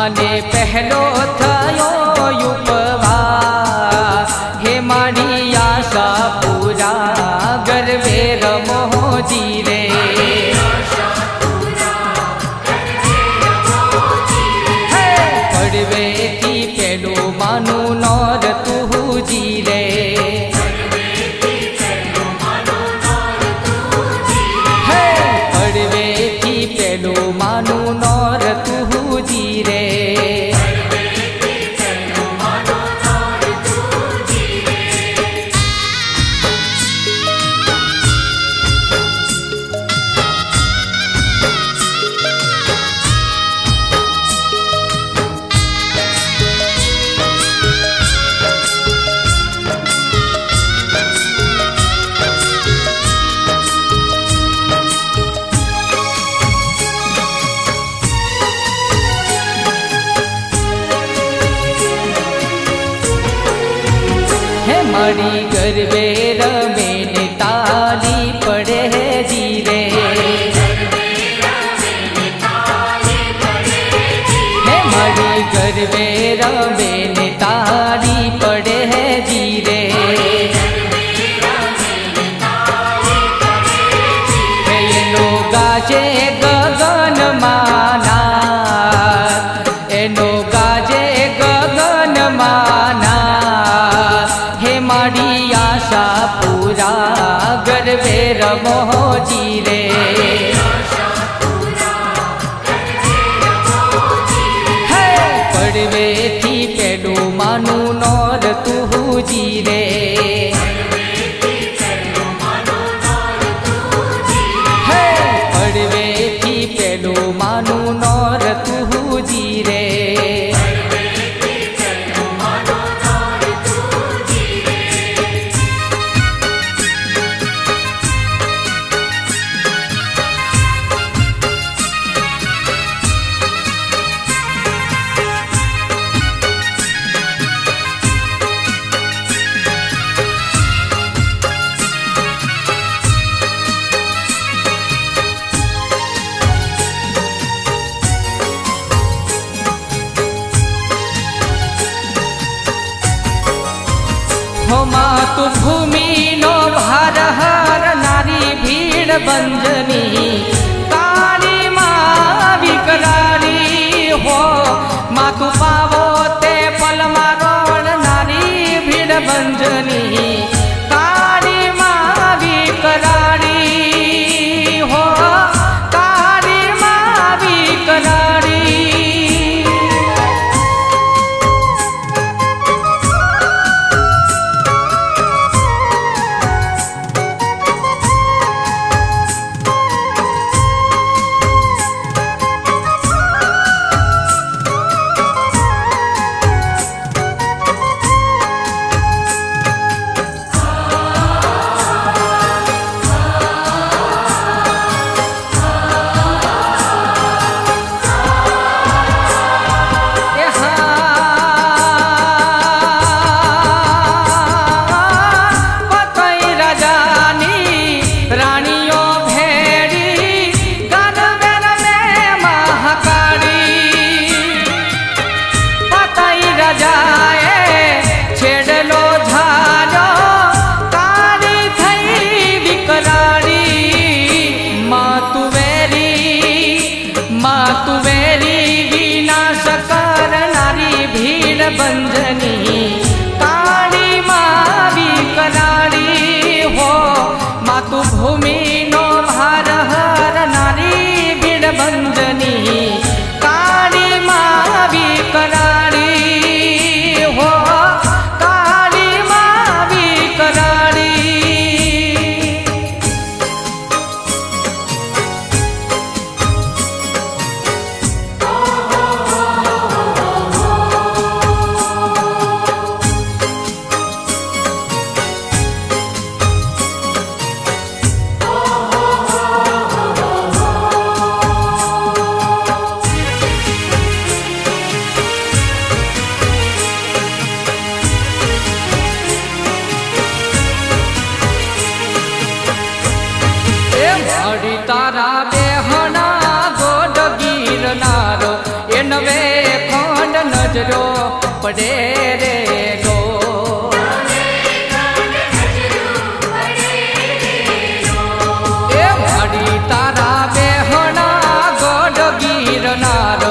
મને પહેલો થયો ઉપવાસ, હે મારી આશા પૂરા ગરબે રમોજી રે. પડવેથી પેલું માનું નોર તુજી રે. પડવેથી પેલું માનું નોર તુજી રે. મારી ગરબે રમે ને તાલી પડે જી રે. હે મારી ગરબે રમે ને તાલી પડે જી રે. એનો ગાજે ગગન માના, એનો ગાજે ગગન માના. હે મારી આશા પૂરા ગરબે રમોજી રે. હે પડવેથી પેલું માનું નોર તુજી રે. હે પડવેથી પેલું માનું નોર તુજી રે. માતૃભૂમિ નો ભાર હર નારી ભીડ બંજની તારી માં વિકરાળી હો. માતુ પાવો તે પલમાં રોણ નારી ભીડ બંજની તારી માં વિકરાળી હો. તારી માં વિકરાળી. બંજની કાળી માં વિકરાળી હો. માતૃભૂમિ નો ભાર હર નારી ભીડ બંજની કાળી માં વિકરાળી હો. કાળી માં વિકરાળી. તારા બેહણા ગોડ ગીરનારો એ નવે નજરો પડે રે લો એ માડી તારા બેહણા ગોડ ગીરનાર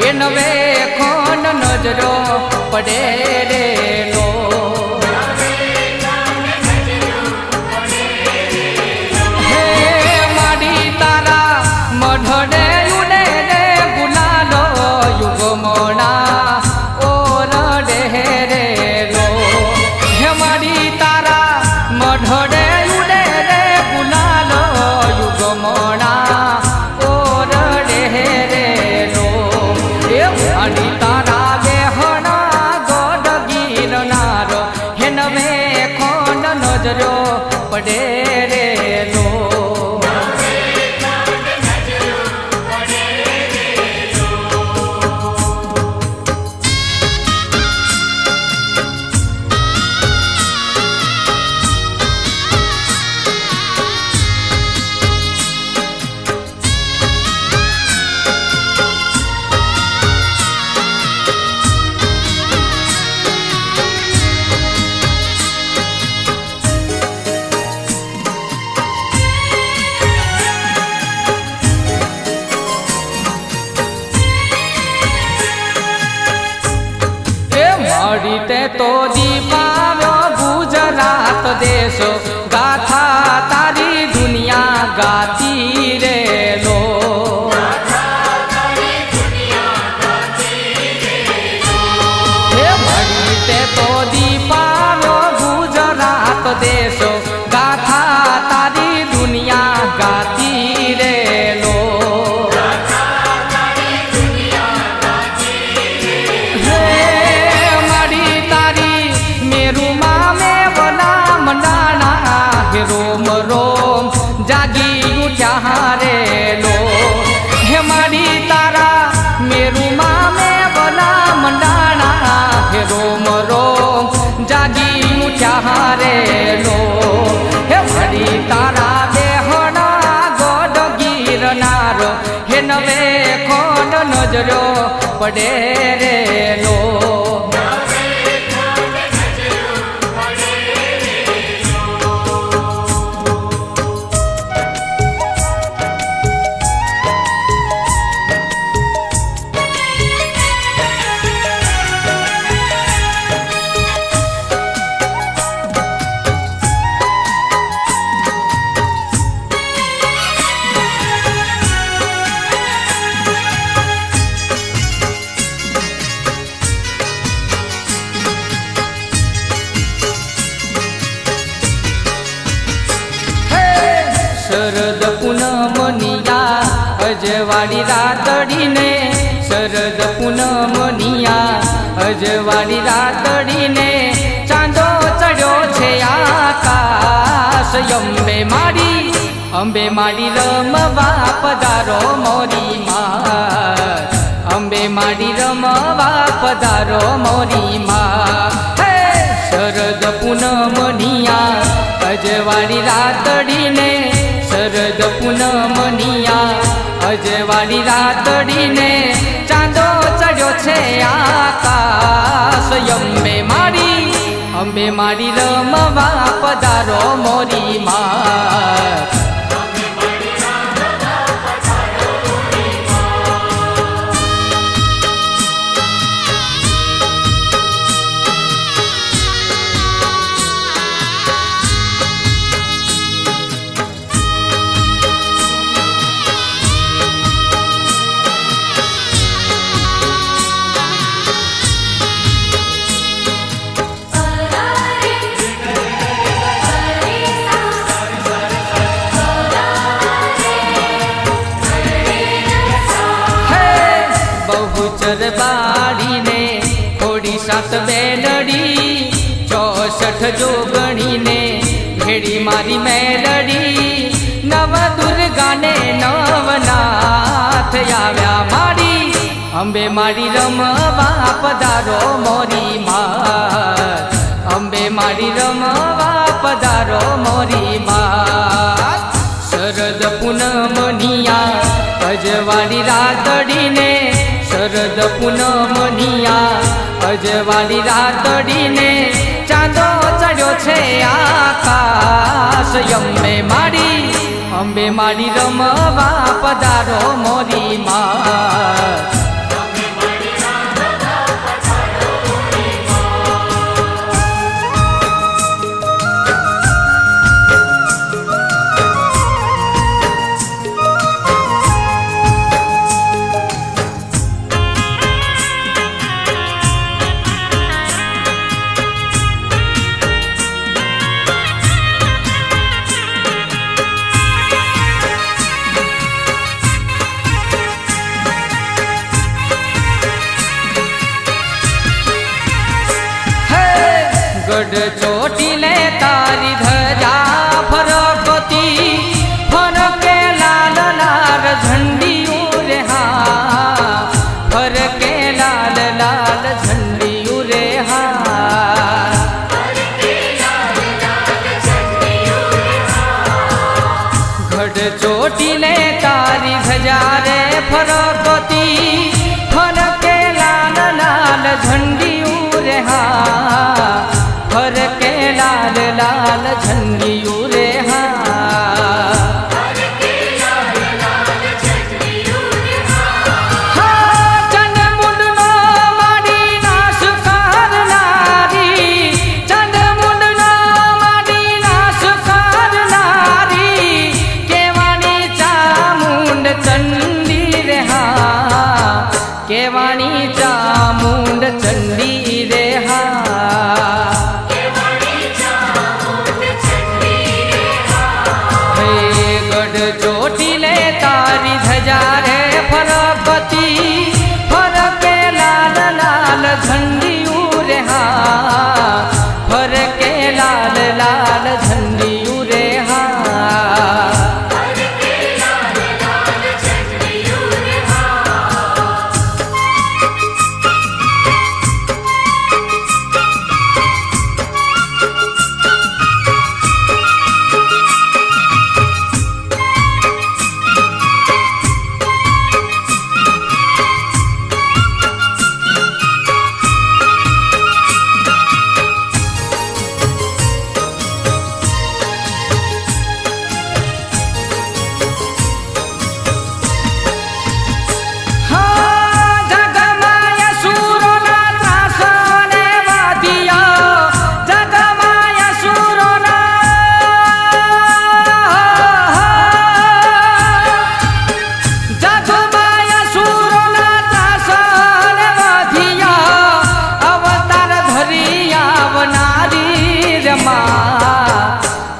એ નવે ખોન નજરો પડે રે લો હે માડી તારા મઢડે ઉડે રે ગુલાલો યુગો મોણા ઓરડે રે લો હે માડી તારા મઢડે ઉડે રે ગુલાલો યુગો મોણા ઓરડે રે લો એ માડી તારા બેહણા ગોડ ગીરનાર હે નવે ખોન નજરો પડે રે લો તે તો દીપાવ્યો ગુજરાત દેશો ગાથા તારી દુનિયા ગાતી રે લો હે મળી તે તો દીપાવ્યો ગુજરાત દેશો ગાથા તારી દુનિયા ગાતી રે લો રોમ રોમ જાગી ઉઠ્યા રે લો હે માડી તારા મેરુમાં મેં બના મંડાણા હે રોમ રોમ જાગી ઉઠ્યા રે લો હે માડી તારા બેહણા ગોડ ગીરનાર હે નવે ખોડ નજરો પડે રે લો શરદ પૂનમનિયા અજવાળી રાતડીને શરદ પૂનમનિયા અજવાળી રાતડીને ચાંદો ચડ્યો છે આકાશ અંબે માડી રમવા પધારો મોરી માં અંબે માડી રમવા પધારો મોરી માં હે શરદ પૂનમનિયા અજવાળી રાતડીને શરદ પૂનમનિયા અજવાળી રાતડીને ચાંદો ચડ્યો છે આકાશ અંબે માડી રમવા પધારો મોરી માં બાળીને થોડી સાત બેલડી 64 જોગણીને ભેડી મારી મેલડી નવ દુર્ગાને નવનાથ આવ્યા મારી અંબે માડી રમવા પધારો મોરી માં અંબે માડી રમવા પધારો મોરી માં શરદ પૂનમનિયા અજવાળી રાતડીને शरद पूनमनिया अजवाળી रातડીને ચાંદો ચડ્યો છે આકાશ અંબે માડી રમવા પધારો મોરી માં गढ़ चोटीले तारी ध्वजा फरकती फरके लाल लाल झंडी उरे हा फरके लाल लाल झंडी उरे हा गढ़ चोटीले तारी ध्वजा रे फरकती फरके लाल लाल झंडी उरे हा फरके लाल लाल झंडी उरे हा चंदमुंडनो माडी नाश करनारी चंदमुंडनो माडी नाश करनारी केवाणी चामुंड चंडी रे हा केवाणी चामुंड चंडी रे हा चोटीले तारी ध्वजा रे फरकती फरके लाल लाल झंडी उरे हा फरके लाल लाल झंडी उरे हा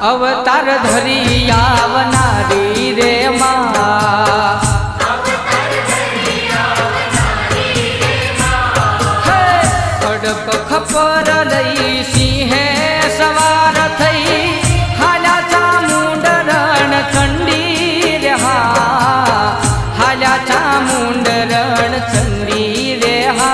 अवतार धरी आवनारी रे माँ खड़क खपर लई सिंहे सवार थई हाल्या चामुंड रण चंडी रे हा हाल्या चामुंड रण चंडी रे हा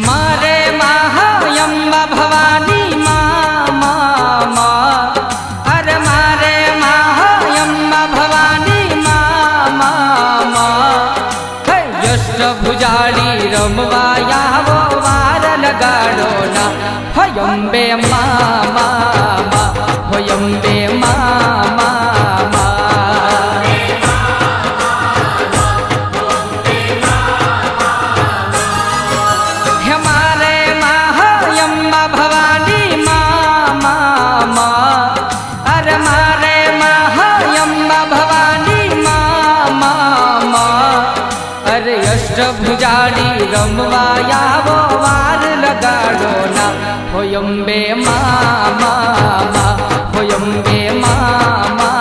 मारे महायम्बा भवानी माँ अरे मारे महायम्बा भवानी माँ यष्ट भुजाली रमवाया वो वार लगाड़ो ना होयम्बे माँ होयम्बे माँ अरे मारे महायम्बा भवानी माँ अष्टभुजाड़ी रमवायावो वार लगाड़ो ना होयम्बे मामा होयम्बे मामा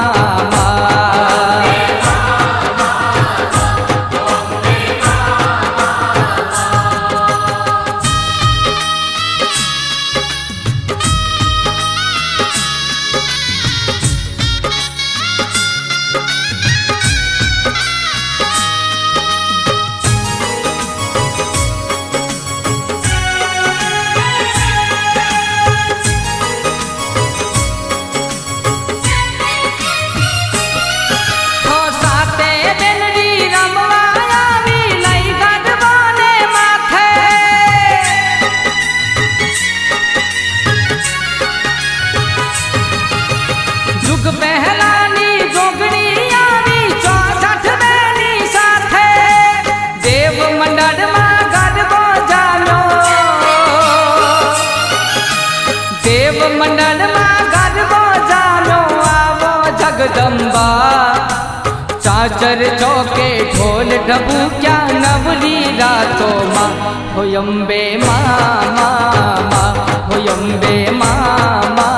जगदम्बा चाचर चौके ढोल ढबू क्या नवली रातों माँ होयम्बे मामा होयम्बे मामा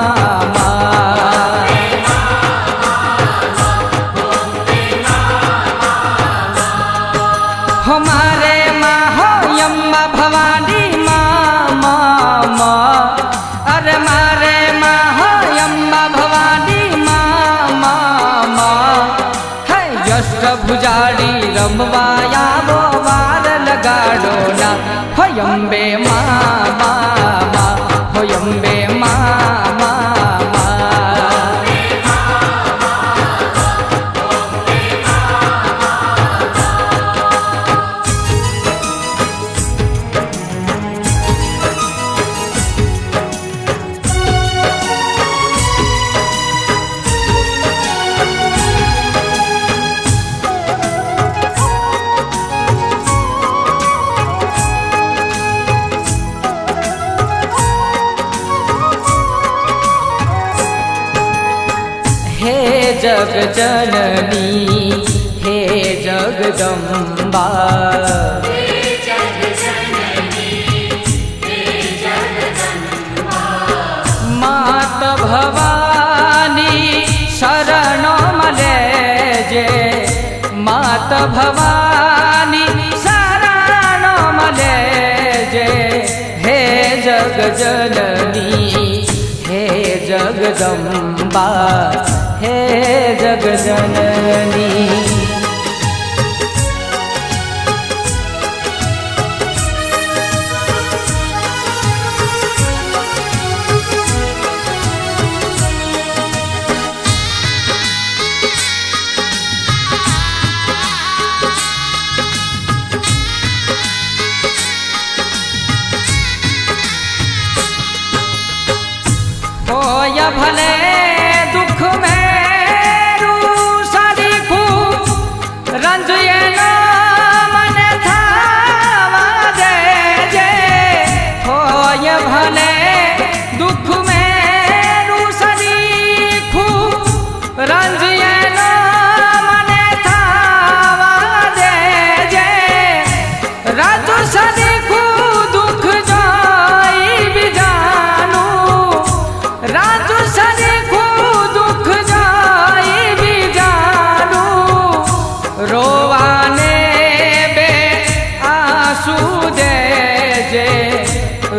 हमारे माँ होयम्बा भवानी मामा अरे मारे माँ होयम्बा भवानी अष्टभुजाड़ी रमवायावो वार लगाड़ो ना होयम्बे मामा होयम्बे मामा हे जग जननी हे जगदम्बा मात भवानी शरण मले जे मात भवानी शरण मले जे हे जग जननी हे जगदम्बा हे जगजननी होय भले दुख में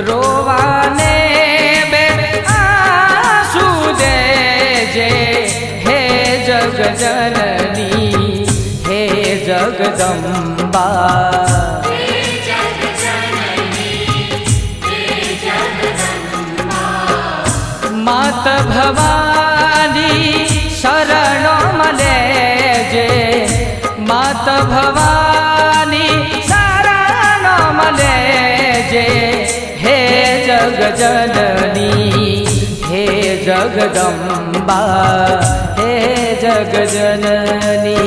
रोवाने बे आंसू दे जे हे जग जननी हे जगदम्बा मात भवानी शरण मले जे मात भवानी शरण मले जे हे जग जननी हे जगदम्बा हे जग जननी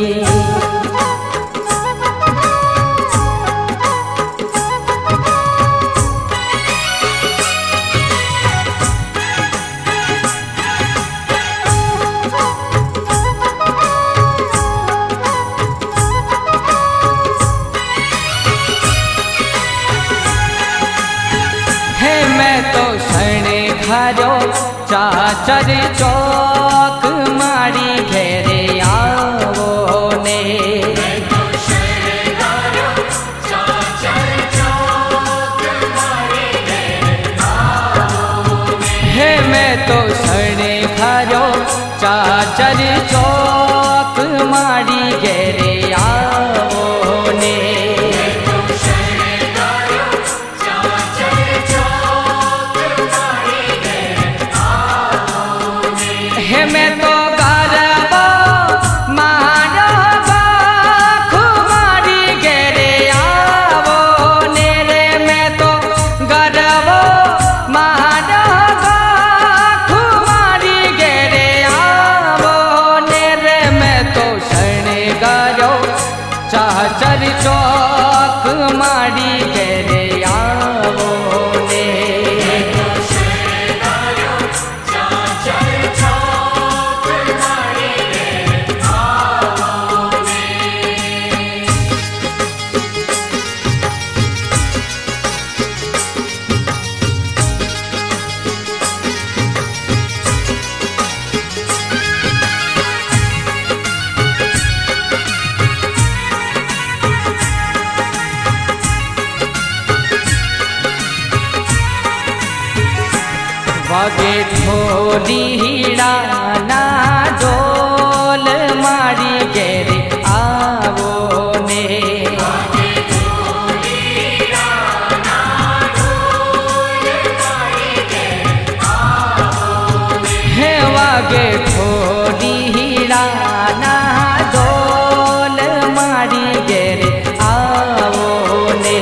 खारो चाचर चौक मारी घेरे आवो ने। हे मैं तो शरणे खारो चाचर चौक मारी घेरे आवो ने। हे मैं तो गरबो मारो खुमारी घेरे आवो ने रे। मैं तो गरबो मारो खुमारी घेरे आवो ने रे। मैं तो शरणे गारो चाचर चौक मारी घेरे आवो ने। वागे ढोलीड़ा ना ढोल मारी घेरे आवो ने। हे वागे ढोलीड़ा ना ढोल मारी घेरे आवो ने।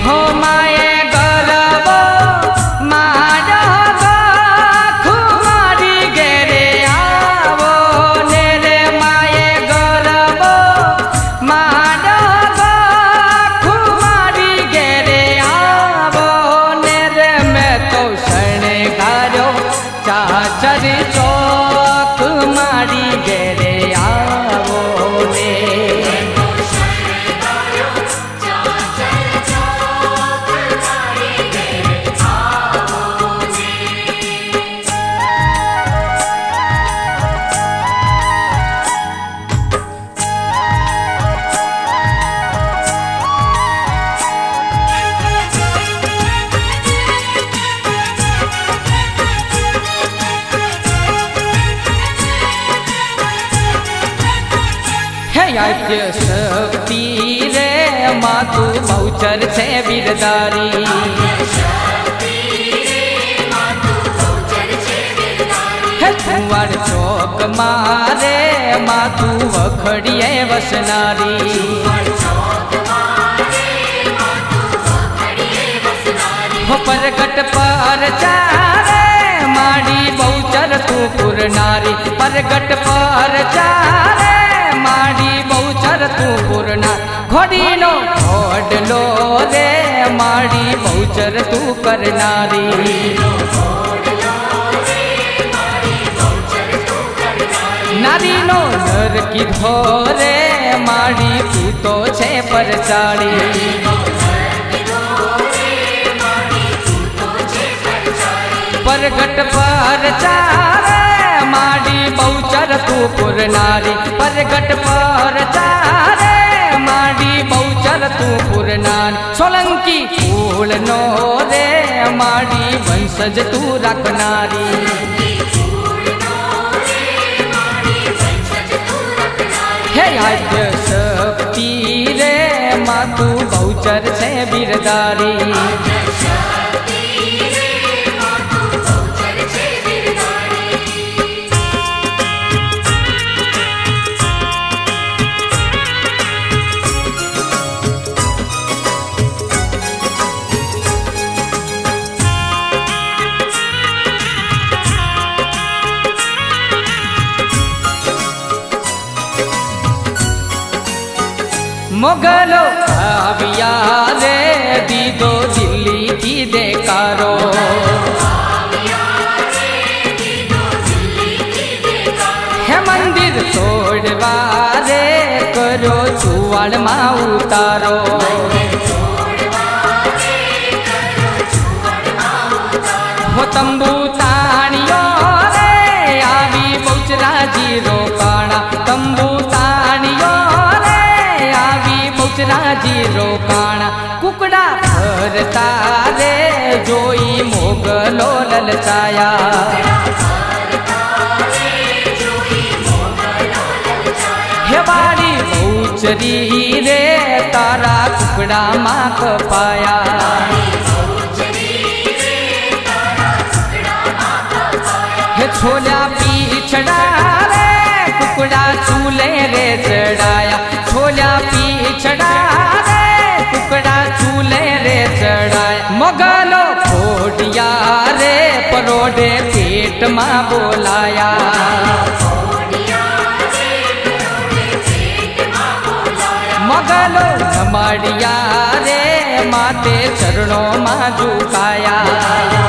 हो माए गरबो मारो खुमारी घेरे आवो ने रे। माए गरबो मारो खुमारी घेरे आवो ने रे। मैं तो शरणे गारो चाचर चौक मारी घेरे आवो ने। आद्य शक्ति रे मातु बहुचर छे बिरदारी। हे कुंवर चौक मारे मातु वखड़िए वसनारी। हो परगट पर चारे माड़ी बहुचर तू पुरनारी। परगट पर चारे माड़ी बहुचर तू पुरना। घोड़ी नो घोडलो रे माड़ी बहुचर तू करनारी। नारी नो नर की धोरे माड़ी तू तो छे परचाड़ी। परगट पर चारे माड़ी बहुचर तू पुरनारी। परगट पर चारे माड़ी बहुचर तू पुरनारी। सोलंकी फूल नो रे माड़ी वंशज तू रखनारी। हे आद्य शक्ति रे मातु बहुचर छे बिरदारी। मोगलो आविया रे दीदो दिल्ली की देकारो। है मंदिर तोड़वा रे करो तू છુવાડ માં ઉતારો હો તંબુ તાણિયો રે આવી બહુચરાજી રોકાણા તંબુ તાણિયો રે આવી બહુચરાજી રોકાણા કુકડા ભરતા રે જોઈ મોગલો લલચાયા હે બારી બહુચરી રે તારા કુકડામાં કપાયા હે છોલ્યા પીછડા રે કુકડા ચૂલે રે ચડાયા છોલ્યા પીછડા રે કુકડા ચૂલે રે ચડાયા મગલો ફોડિયા રે પરોઢે પેટમાં બોલાયા મગલો રમાડિયા રે માતે ચરણોમાં ઝુકાયા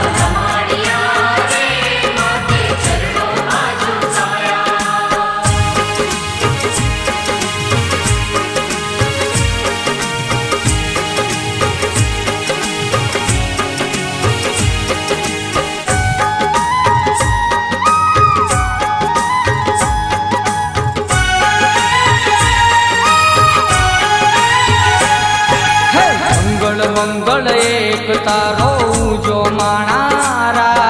મંગળ એક તારો જો માણારા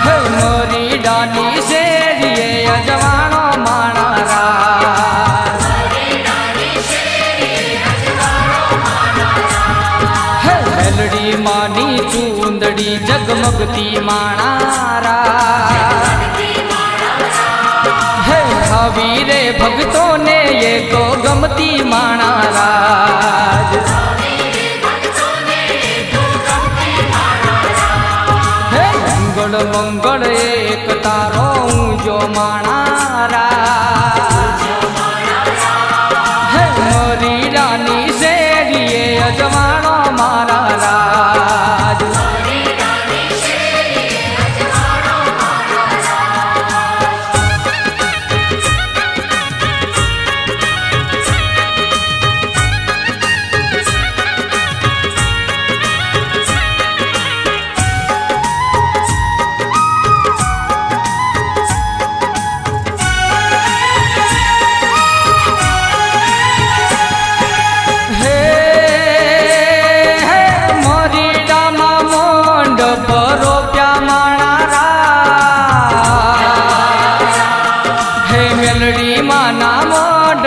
હે મોરી ડાની શેરીએ અજવાણો માણારા હે મેલડી માની ચૂંદડી જગમગતી માણારા હે ભાવી રે ભક્તોને એ તો ગમતી માણારાજ હે મંગળ મંગળ એક તારો ઊંજો માણારાજ હે મોરી રાની શેરીએ અજવાણો મારા રાજ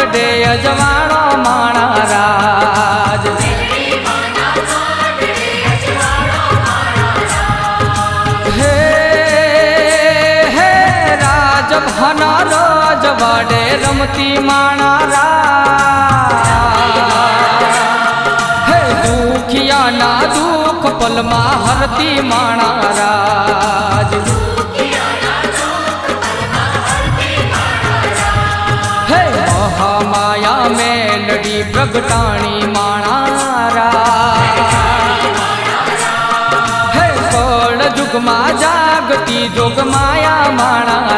ડે અજવાણો માણારાજ હે હે રાજભાના રાજવાડે રમતી માણારાજ હે દુખિયાના દુઃખ પલમાં હરતી માણારાજ માયા મેલડી પ્રગટાણી માણારા હે કળ જુગમાં જાગતી જોગ માયા માણા